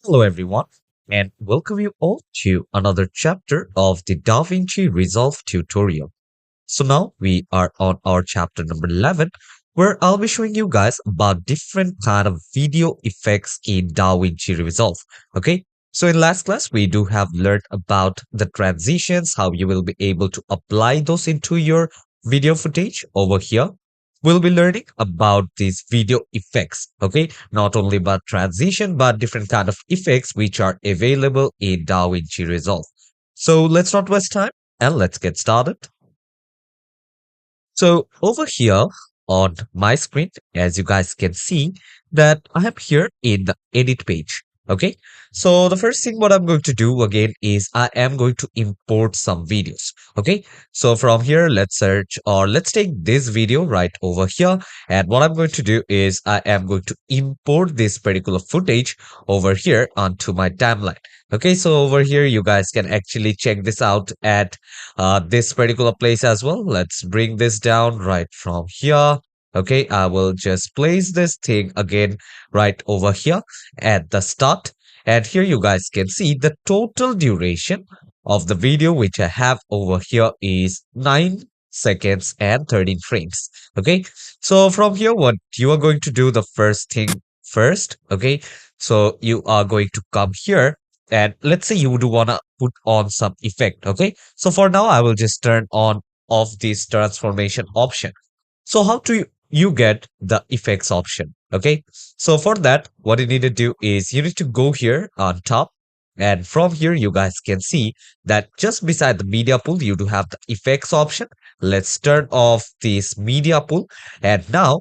Hello, everyone, and welcome you all to another chapter of the DaVinci Resolve tutorial. So now we are on our chapter number 11, where I'll be showing you guys about different kind of video effects in DaVinci Resolve. Okay, so in last class, we do have learned about the transitions, how you will be able to apply those into your video footage over here. We'll be learning about these video effects, okay? Not only about transition, but different kind of effects which are available in DaVinci Resolve. So let's not waste time and let's get started. So over here on my screen, as you guys can see that I am here in the edit page. Okay, so the first thing what I'm going to do again is I am going to import some videos. Okay, so from here, let's search or let's take this video right over here. And what I'm going to do is I am going to import this particular footage over here onto my timeline. Okay, so over here, you guys can actually check this out at this particular place as well. Let's bring this down right from here. Okay, I will just place this thing again right over here at the start. And here you guys can see the total duration of the video which I have over here is 9 seconds and 13 frames. Okay, so from here, what you are going to do the first thing first. Okay, so you are going to come here and let's say you do want to put on some effect. Okay, so for now I will just turn on off this transformation option. So how do you get the effects option? Okay, so for that what you need to do is you need to go here on top, and from here you guys can see that just beside the media pool you do have the effects option. Let's turn off this media pool. And now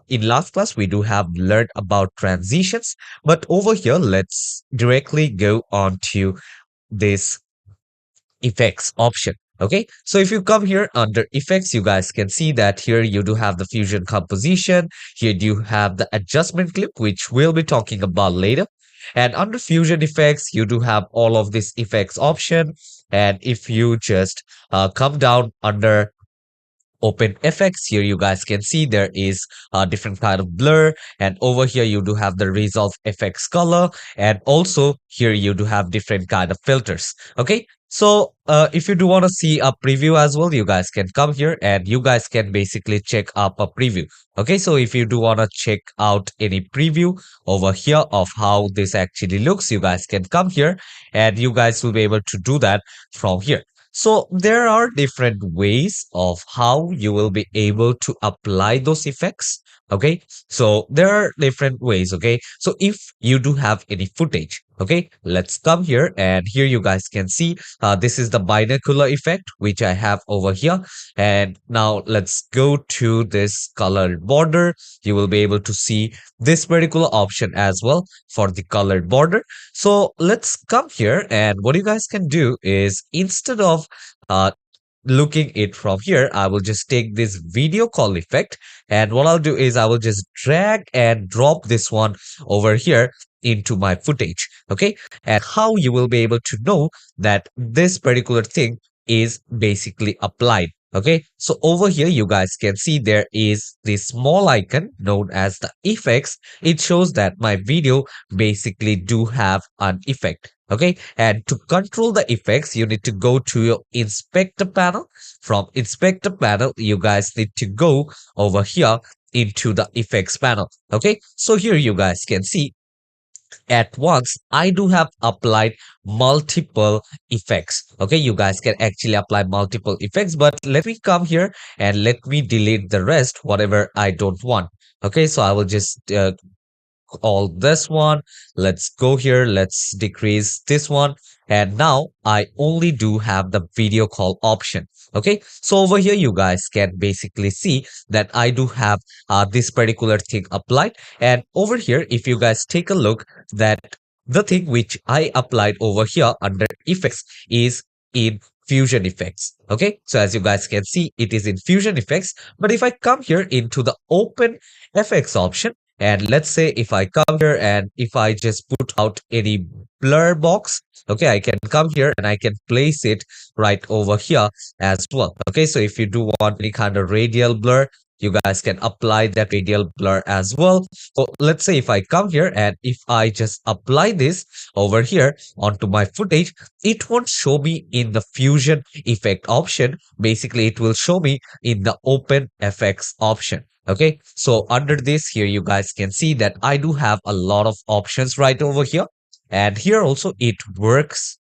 in last class we do have learned about transitions, but over here let's directly go on to this effects option. Okay, so if you come here under effects, you guys can see that here you do have the fusion composition. Here you have the adjustment clip, which we'll be talking about later. And under fusion effects, you do have all of this effects option. And if you just come down under open effects, here you guys can see there is a different kind of blur, and over here you do have the resolve effects color, and also here you do have different kind of filters. Okay, so if you do want to see a preview as well, you guys can come here and you guys can basically check up a preview. Okay, so if you do want to check out any preview over here of how this actually looks, you guys can come here and you guys will be able to do that from here. So there are different ways of how you will be able to apply those effects. Okay, so there are different ways. Okay, so if you do have any footage, okay, let's come here and here you guys can see this is the binocular effect which I have over here. And now let's go to this colored border. You will be able to see this particular option as well for the colored border. So let's come here, and what you guys can do is instead of uh, looking it from here, I will just take this video call effect, and what I'll do is I will just drag and drop this one over here into my footage. Okay, and how you will be able to know that this particular thing is basically applied. Okay, so over here you guys can see there is this small icon known as the effects. It shows that my video basically do have an effect. Okay, and to control the effects, you need to go to your inspector panel. From inspector panel, you guys need to go over here into the effects panel. Okay, so here you guys can see at once I do have applied multiple effects. Okay, you guys can actually apply multiple effects, but let me come here and let me delete the rest, whatever I don't want. Okay, so I will just all this one. Let's go here, let's decrease this one, and now I only do have the video call option. Okay, so over here you guys can basically see that I do have this particular thing applied. And over here if you guys take a look, that the thing which I applied over here under effects is in fusion effects. Okay, so as you guys can see, it is in fusion effects. But if I come here into the open effects option, and let's say if I come here and if I just put out any blur box, okay, I can come here and I can place it right over here as well. Okay, so if you do want any kind of radial blur, you guys can apply that radial blur as well. So let's say if I come here and if I just apply this over here onto my footage, it won't show me in the fusion effect option. Basically, it will show me in the open FX option. Okay, so under this here, you guys can see that I do have a lot of options right over here. And here also it works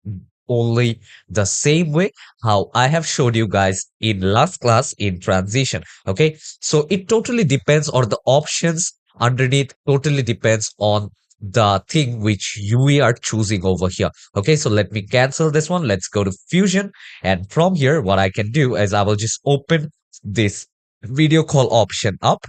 only the same way how I have showed you guys in last class in transition. Okay, so it totally depends, or the options underneath totally depends on the thing which you are choosing over here. Okay, so let me cancel this one. Let's go to Fusion. And from here, what I can do is I will just open this video call option up.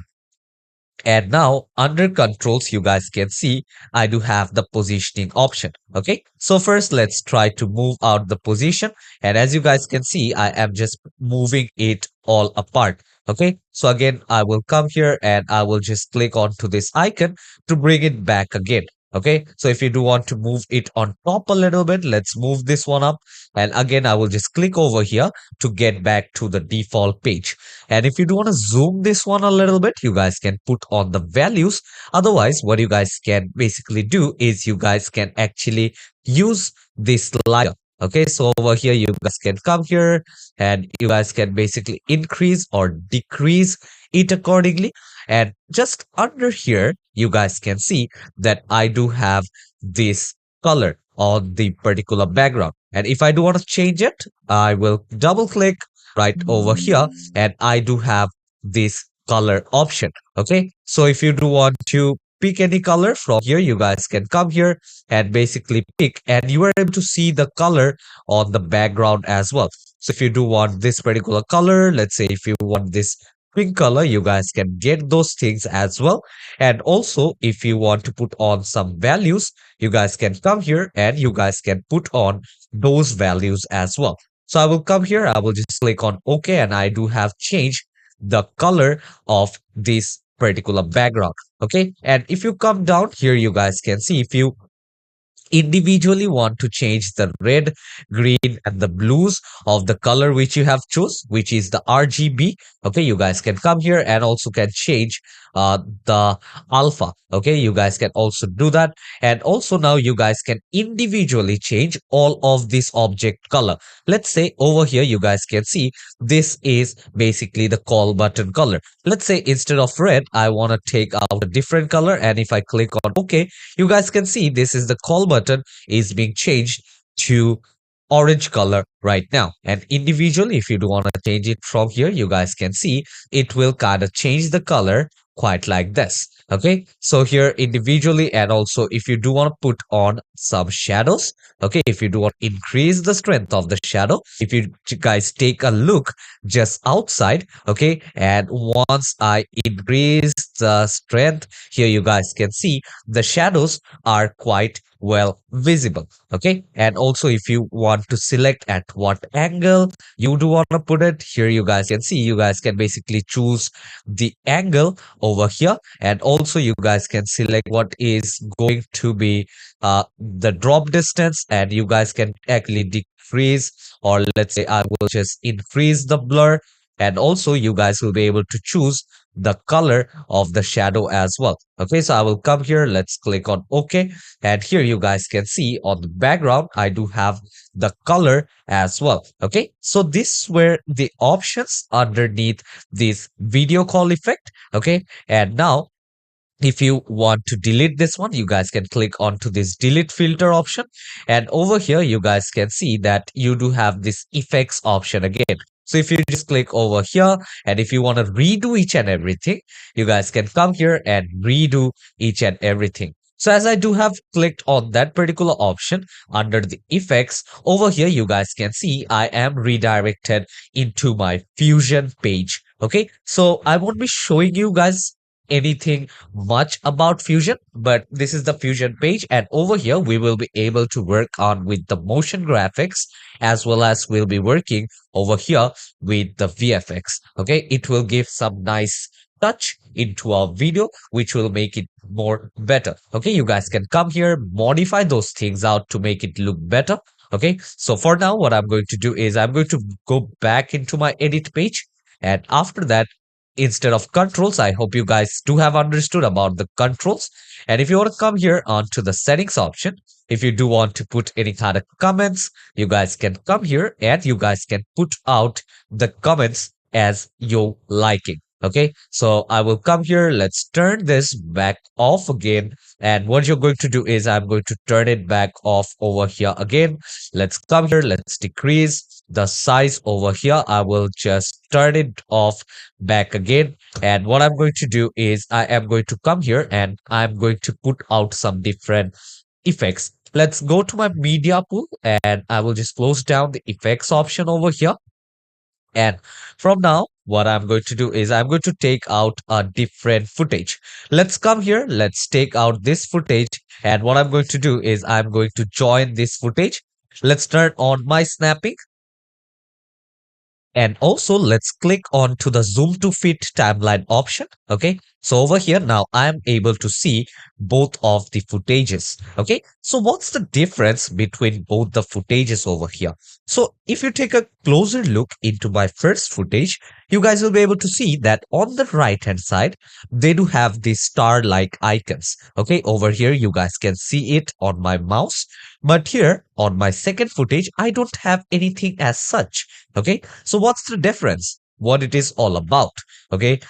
And now under controls, you guys can see I do have the positioning option. Okay, so first let's try to move out the position. And as you guys can see, I am just moving it all apart. Okay, so again, I will come here and I will just click onto this icon to bring it back again. Okay, so if you do want to move it on top a little bit, let's move this one up. And again, I will just click over here to get back to the default page. And if you do want to zoom this one a little bit, you guys can put on the values. Otherwise, what you guys can basically do is you guys can actually use this slider. Okay, so over here, you guys can come here and you guys can basically increase or decrease it accordingly. And just under here, you guys can see that I do have this color on the particular background. And if I do want to change it, I will double click right over here and I do have this color option. Okay, so if you do want to pick any color from here, you guys can come here and basically pick, and you are able to see the color on the background as well. So if you do want this particular color, let's say if you want this pink color, you guys can get those things as well. And also if you want to put on some values, you guys can come here and you guys can put on those values as well. So I will come here, I will just click on OK, and I do have changed the color of this particular background. Okay, and if you come down here, you guys can see if you individually want to change the red, green, and the blues of the color which you have chose, which is the RGB. Okay, you guys can come here and also can change the alpha. Okay, you guys can also do that. And also now you guys can individually change all of this object color. Let's say over here, you guys can see this is basically the call button color. Let's say instead of red, I want to take out a different color. And if I click on OK, you guys can see this is the call button is being changed to orange color right now. And individually, if you do want to change it from here, you guys can see it will kind of change the color quite like this. Okay, so here individually, and also if you do want to put on some shadows, okay, if you do want to increase the strength of the shadow, if you guys take a look just outside, okay, and once I increase the strength here, you guys can see the shadows are quite well visible. Okay, and also if you want to select at what angle you do want to put it, here you guys can see you guys can basically choose the angle over here, and also you guys can select what is going to be the drop distance, and you guys can actually decrease, or let's say I will just increase the blur, and also you guys will be able to choose the color of the shadow as well. Okay, so I will come here, let's click on OK, and here you guys can see on the background I do have the color as well. Okay, so this were the options underneath this video call effect. Okay, and now if you want to delete this one, you guys can click onto this delete filter option, and over here you guys can see that you do have this effects option again. So if you just click over here, and if you want to redo each and everything, you guys can come here and redo each and everything. So as I do have clicked on that particular option under the effects, over here you guys can see I am redirected into my Fusion page. Okay, so I won't be showing you guys anything much about Fusion, but this is the Fusion page, and over here we will be able to work on with the motion graphics, as well as we'll be working over here with the VFX. Okay, it will give some nice touch into our video, which will make it more better. Okay, you guys can come here, modify those things out to make it look better. Okay, so for now what I'm going to do is I'm going to go back into my edit page, and after that instead of controls. I hope you guys do have understood about the controls. And if you want to come here onto the settings option, if you do want to put any kind of comments, you guys can come here and you guys can put out the comments as you liking. Okay, so I will come here. Let's turn this back off again. And what you're going to do is I'm going to turn it back off over here again. Let's come here. Let's decrease the size over here. I will just turn it off back again. And what I'm going to do is I am going to come here and I'm going to put out some different effects. Let's go to my media pool and I will just close down the effects option over here. And from now, what I'm going to do is I'm going to take out a different footage. Let's come here. Let's take out this footage. And what I'm going to do is I'm going to join this footage. Let's turn on my snapping. And also let's click on to the zoom to fit timeline option. Okay. So over here now I am able to see both of the footages. Okay. So what's the difference between both the footages over here? So if you take a closer look into my first footage, you guys will be able to see that on the right hand side, they do have the star like icons. Okay. Over here, you guys can see it on my mouse. But here on my second footage, I don't have anything as such. Okay. So what's the difference? What it is all about? Okay.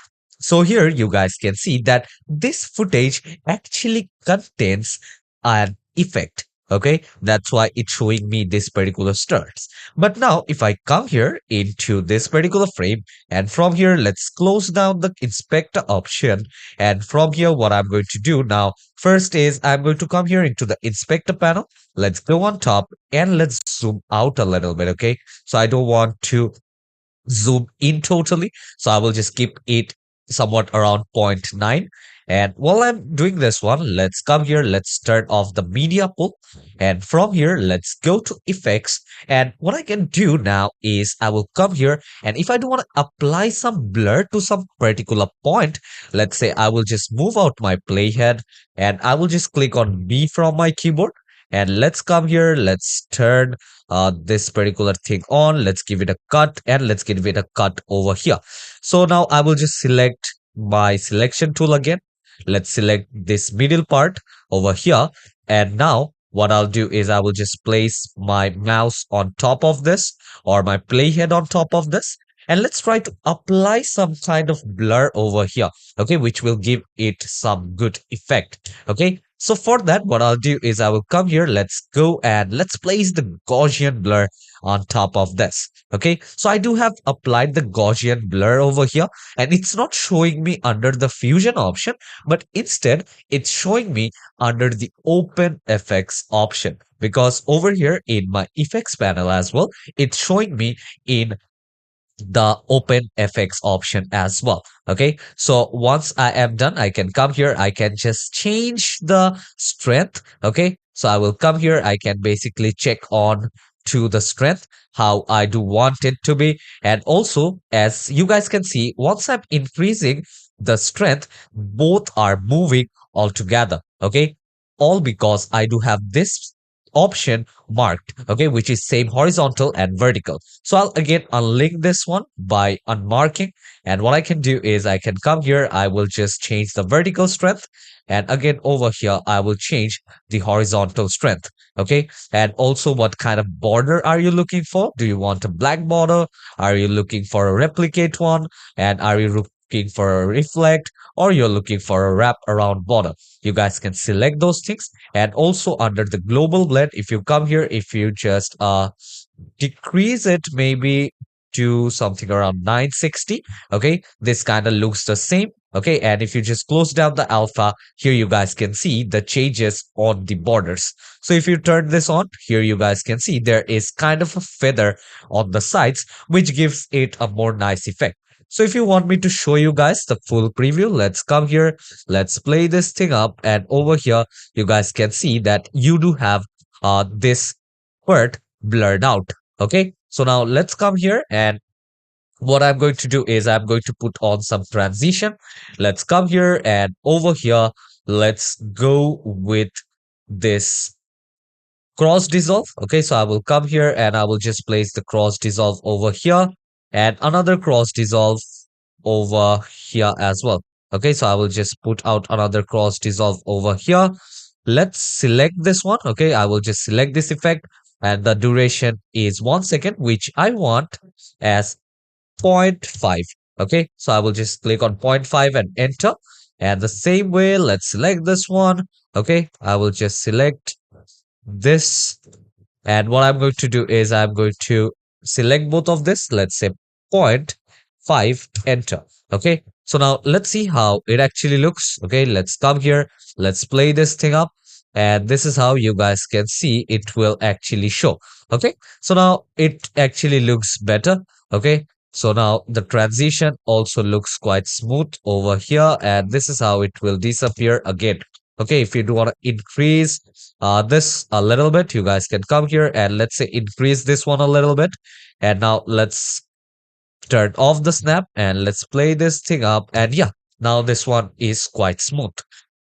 So here you guys can see that this footage actually contains an effect. Okay, that's why it's showing me this particular stars. But now if I come here into this particular frame and from here, let's close down the inspector option. And from here, what I'm going to do now first is I'm going to come here into the inspector panel. Let's go on top and let's zoom out a little bit. Okay, so I don't want to zoom in totally. So I will just keep it somewhat around 0.9. And while I'm doing this one, let's come here. Let's turn off the media pool. And from here, let's go to effects. And what I can do now is I will come here. And if I do want to apply some blur to some particular point, let's say I will just move out my playhead and I will just click on B from my keyboard. And let's come here. Let's turn this particular thing on. Let's give it a cut and let's give it a cut over here. So now I will just select my selection tool again. Let's select this middle part over here. And now what I'll do is I will just place my mouse on top of this or my playhead on top of this. And let's try to apply some kind of blur over here. Okay, which will give it some good effect. Okay. So for that, what I'll do is I will come here. Let's go and let's place the Gaussian blur on top of this. Okay. So I do have applied the Gaussian blur over here and it's not showing me under the fusion option, but instead it's showing me under the open effects option because over here in my effects panel as well, it's showing me in the open FX option as well. Okay, so once I am done, I can come here. I can just change the strength. Okay, so I will come here. I can basically check on to the strength how I do want it to be. And also, as you guys can see, once I'm increasing the strength, both are moving all together. Okay, all because I do have this option marked, okay, which is same horizontal and vertical. So I'll again unlink this one by unmarking. And what I can do is I can come here. I will just change the vertical strength. And again, over here, I will change the horizontal strength. Okay. And also what kind of border are you looking for? Do you want a black border? Are you looking for a replicate one? And are you looking for a reflect or you're looking for a wrap around border? You guys can select those things. And also under the global blend, if you come here, if you just decrease it maybe to something around 960, okay, this kind of looks the same. Okay, and if you just close down the alpha, here you guys can see the changes on the borders. So if you turn this on, here you guys can see there is kind of a feather on the sides, which gives it a more nice effect. So if you want me to show you guys the full preview, let's come here, let's play this thing up, and over here, you guys can see that you do have this part blurred out. Okay, so now let's come here and what I'm going to do is I'm going to put on some transition. Let's come here and over here, let's go with this cross dissolve. Okay, so I will come here and I will just place the cross dissolve over here and another cross dissolve over here as well. Okay, so I will just put out another cross dissolve over here. Let's select this one. Okay, I will just select this effect and the duration is 1 second, which I want as zero point 0.5. Okay, so I will just click on 0.5 and enter. And the same way, let's select this one. Okay, I will just select this. And what I'm going to do is I'm going to select both of this. Let's say zero point 0.5, enter. Okay, so now let's see how it actually looks. Okay, let's come here. Let's play this thing up. And this is how you guys can see it will actually show. Okay, so now it actually looks better. Okay, so now the transition also looks quite smooth over here. And this is how it will disappear again. Okay, if you do want to increase this a little bit, you guys can come here and let's say increase this one a little bit. And now let's turn off the snap and let's play this thing up. And yeah, now this one is quite smooth.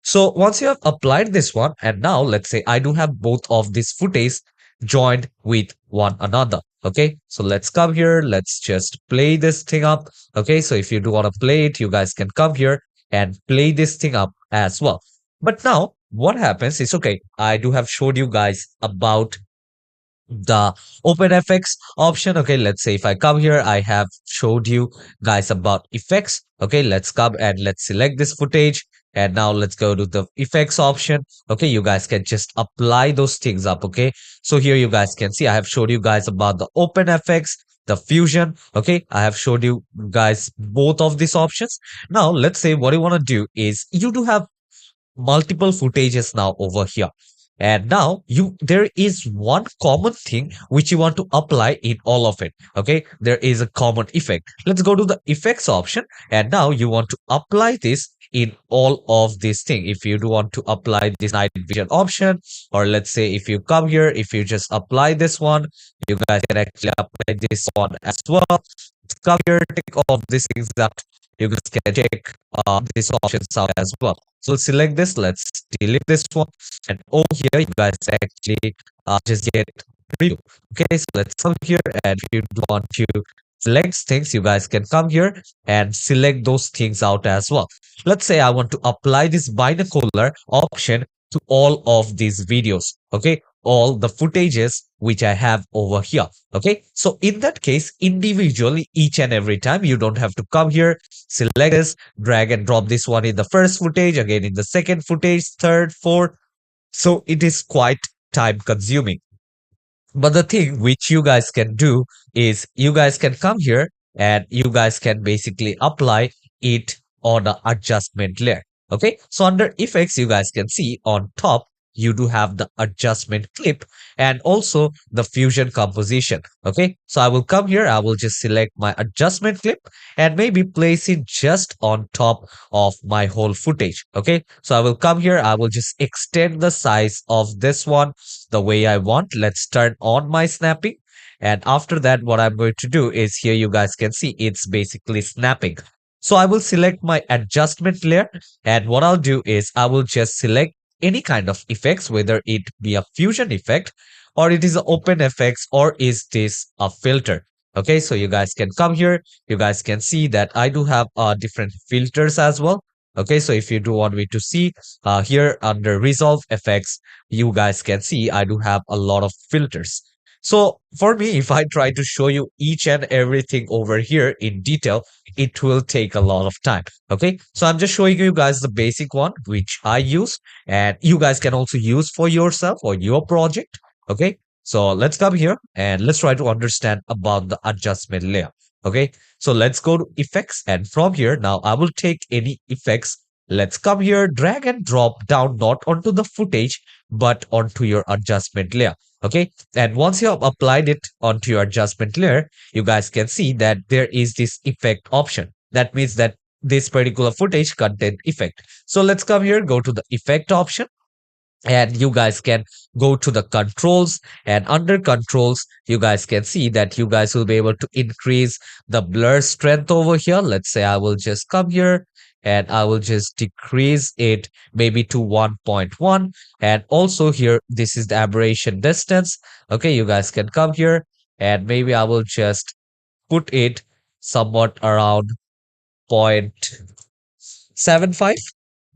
So once you have applied this one, and now let's say I do have both of these footage joined with one another. Okay, so let's come here. Let's just play this thing up. Okay, so if you do want to play it, you guys can come here and play this thing up as well. But now what happens is, okay, I do have showed you guys about the open FX option. Okay, let's say if I come here, I have showed you guys about effects. Okay, let's come and let's select this footage. And now let's go to the effects option. Okay, you guys can just apply those things up. Okay, so here you guys can see I have showed you guys about the open FX, the fusion. Okay, I have showed you guys both of these options. Now let's say what you want to do is you do have multiple footages now over here. And now there is one common thing which you want to apply in all of it. Okay, there is a common effect. Let's go to the effects option, and now you want to apply this in all of these things. If you do want to apply this night vision option, or let's say if you come here, if you just apply this one, you guys can actually apply this one as well. Come here, take all of these things that you guys can check these options out as well. So select this, let's delete this one, and over here you guys actually just get preview. Okay, so let's come here, and if you want to select things, you guys can come here and select those things out as well. Let's say I want to apply this binocular option to all of these videos. Okay, all the footages which I have over here. Okay, so in that case, individually, each and every time, you don't have to come here, select this, drag and drop this one in the first footage, again in the second footage, third, fourth. So it is quite time consuming. But the thing which you guys can do is you guys can come here and you guys can basically apply it on the adjustment layer. Okay, so under effects, you guys can see on top, you do have the adjustment clip and also the fusion composition. Okay, so I will come here, I will just select my adjustment clip and maybe place it just on top of my whole footage. Okay, so I will come here, I will just extend the size of this one the way I want. Let's turn on my snapping. And after that, what I'm going to do is here you guys can see it's basically snapping. So I will select my adjustment layer, and what I'll do is I will just select any kind of effects, whether it be a fusion effect or it is an open effects or is this a filter. Okay, so you guys can come here, you guys can see that I do have different filters as well. Okay, so if you do want me to see here under resolve effects, you guys can see I do have a lot of filters. So for me, if I try to show you each and everything over here in detail, it will take a lot of time. Okay, so I'm just showing you guys the basic one which I use, and you guys can also use for yourself or your project. Okay, so let's come here and let's try to understand about the adjustment layer. Okay, so let's go to effects, and from here now I will take any effects. Let's come here, drag and drop down, not onto the footage but onto your adjustment layer. Okay, and once you have applied it onto your adjustment layer, you guys can see that there is this effect option. That means that this particular footage contain effect. So let's come here, go to the effect option, and you guys can go to the controls, and under controls you guys can see that you guys will be able to increase the blur strength over here. Let's say I will just come here and I will just decrease it maybe to 1.1, and also here this is the aberration distance. Okay, you guys can come here and maybe I will just put it somewhat around 0.75.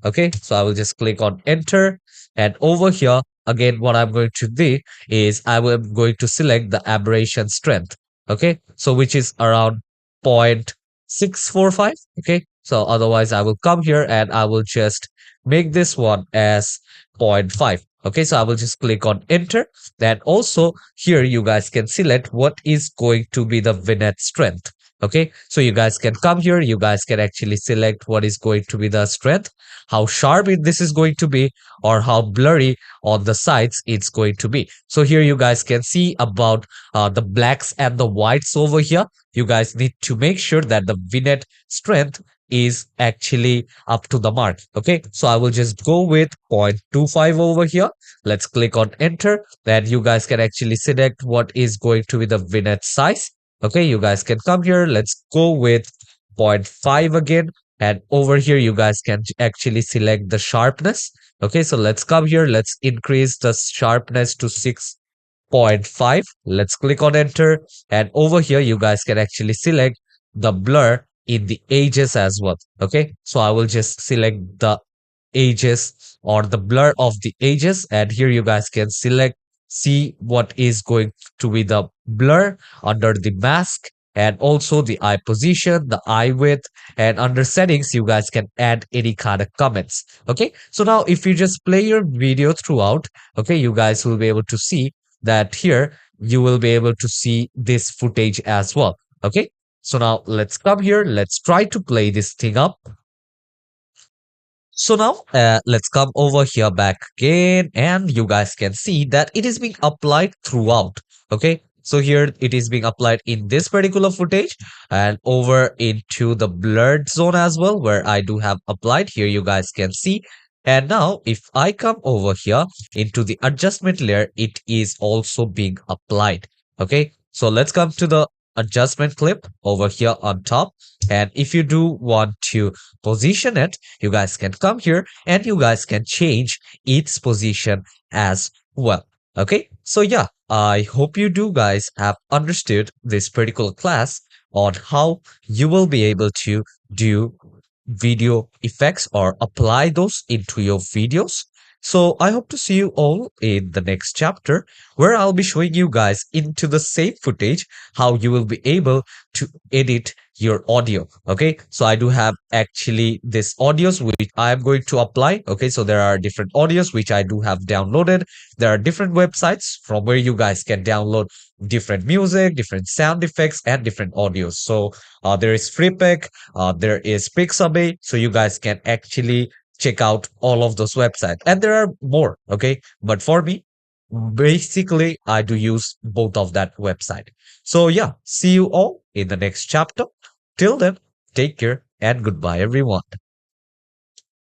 Okay, so I will just click on enter, and over here again what I'm going to do is am going to select the aberration strength. Okay, so which is around 0.645. Okay, so otherwise I will come here and I will just make this one as zero point 0.5. Okay, so I will just click on enter. Then also here you guys can select what is going to be the vignette strength. Okay, so you guys can come here, you guys can actually select what is going to be the strength, how sharp this is going to be, or how blurry on the sides it's going to be. So here you guys can see about the blacks and the whites over here. You guys need to make sure that the vignette strength is actually up to the mark. Okay, so I will just go with 0.25 over here. Let's click on enter. Then you guys can actually select what is going to be the vignette size. Okay, you guys can come here. Let's go with 0.5 again. And over here, you guys can actually select the sharpness. Okay, so let's come here. Let's increase the sharpness to 6.5. Let's click on enter. And over here, you guys can actually select the blur in the edges as well. Okay, so I will just select the edges or the blur of the edges, and here you guys can see what is going to be the blur under the mask, and also the eye position, the eye width, and under settings you guys can add any kind of comments. Okay, so now if you just play your video throughout, okay, you guys will be able to see that here you will be able to see this footage as well. Okay, so now let's come here, let's try to play this thing up. So now let's come over here back again, and you guys can see that it is being applied throughout. Okay, so here it is being applied in this particular footage and over into the blurred zone as well, where I do have applied. Here you guys can see. And now if I come over here into the adjustment layer, it is also being applied. Okay, so let's come to the adjustment clip over here on top. And if you do want to position it, you guys can come here and you guys can change its position as well. Okay, so yeah, I hope you do guys have understood this particular class on how you will be able to do video effects or apply those into your videos. So I hope to see you all in the next chapter, where I'll be showing you guys into the same footage how you will be able to edit your audio. Okay, so I do have actually this audios which I am going to apply. Okay, so there are different audios which I do have downloaded. There are different websites from where you guys can download different music, different sound effects, and different audios. So there is FreePic, there is Pixabay, so you guys can actually check out all of those websites, and there are more. Okay, but for me, basically I do use both of that website. So yeah, see you all in the next chapter. Till then, take care and goodbye everyone.